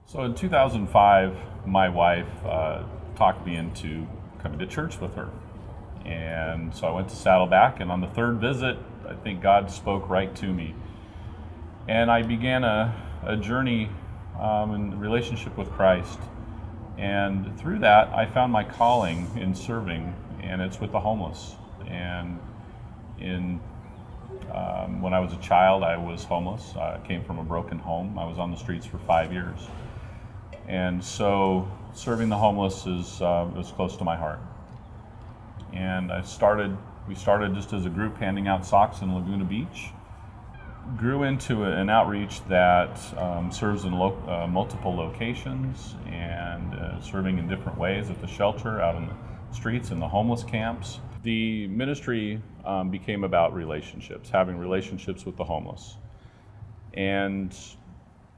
So in 2005, my wife talked me into coming to church with her. And so I went to Saddleback, and on the third visit, I think God spoke right to me. And I began a journey in relationship with Christ. And through that, I found my calling in serving, and it's with the homeless. And when I was a child, I was homeless. I came from a broken home. I was on the streets for 5 years. And so serving the homeless was close to my heart. And we started just as a group handing out socks in Laguna Beach. Grew into an outreach that serves in multiple locations and serving in different ways at the shelter, out in the streets, in the homeless camps. The ministry became about relationships, having relationships with the homeless, and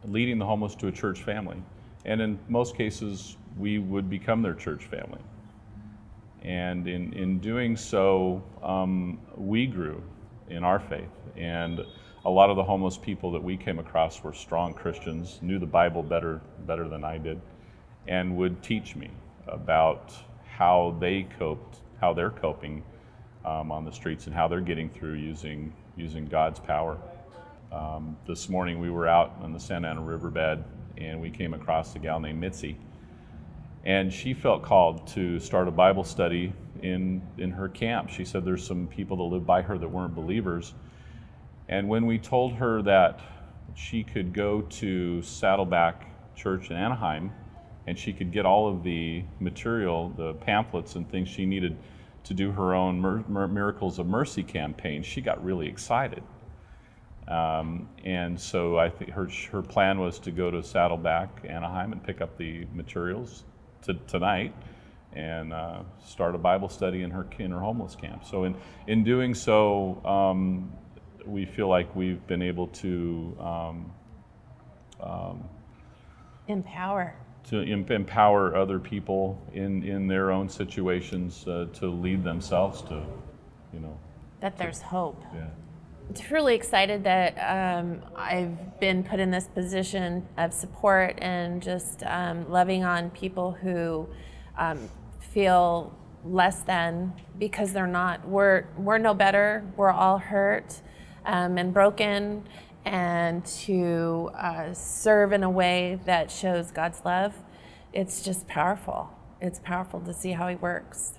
leading the homeless to a church family. And in most cases, we would become their church family. And in doing so, we grew in our faith. And a lot of the homeless people that we came across were strong Christians, knew the Bible better than I did, and would teach me about how they're coping on the streets and how they're getting through using God's power. This morning we were out on the Santa Ana riverbed, and we came across a gal named Mitzi, and she felt called to start a Bible study in her camp. She said there's some people that live by her that weren't believers, and when we told her that she could go to Saddleback Church in Anaheim and she could get all of the material, the pamphlets and things she needed to do her own Miracles of Mercy campaign, she got really excited. And so I think her plan was to go to Saddleback, Anaheim, and pick up the materials tonight and start a Bible study in her homeless camp. So in doing so, we feel like we've been able to empower other people in their own situations to lead themselves to, that there's hope. Yeah. Truly excited that I've been put in this position of support and just loving on people who feel less than because they're not. We're no better. We're all hurt and broken, and to serve in a way that shows God's love, it's just powerful. It's powerful to see how He works.